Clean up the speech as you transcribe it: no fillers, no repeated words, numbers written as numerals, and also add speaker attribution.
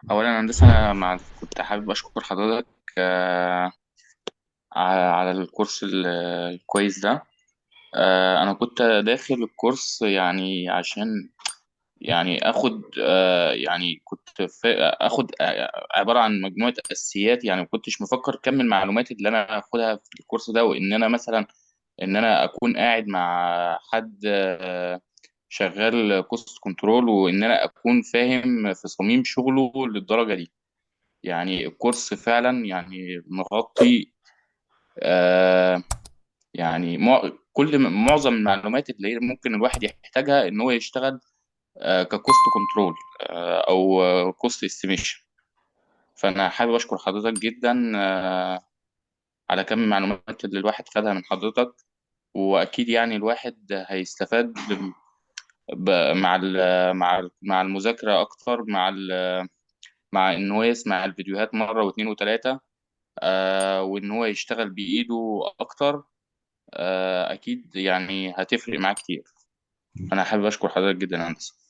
Speaker 1: أولا هندسة، أنا كنت حابب أشكر حضرتك على الكورس الكويس ده. أنا كنت داخل الكورس يعني عشان يعني آخد يعني كنت آخد عبارة عن مجموعة أساسيات. يعني ما كنتش مفكر كم المعلومات اللي أنا آخدها في الكورس ده، وإن أنا مثلا إن أنا أكون قاعد مع حد شغال كوست كنترول، وإن أنا أكون فاهم في صميم شغله للدرجة دي. يعني الكورس فعلا يعني مغطي آه يعني معظم المعلومات اللي ممكن الواحد يحتاجها ان هو يشتغل ككوست كنترول او كوست استيميشن. فانا حابب اشكر حضرتك جدا على كم المعلومات اللي الواحد خدها من حضرتك. واكيد يعني الواحد هيستفاد مع المذاكرة اكتر، مع ان هو يسمع الفيديوهات مرة واثنين وثلاثة، وإن هو يشتغل بإيده أكتر. أكيد يعني هتفرق معاه كتير. أنا حابب أشكر حضرتك جدا يا هندسة.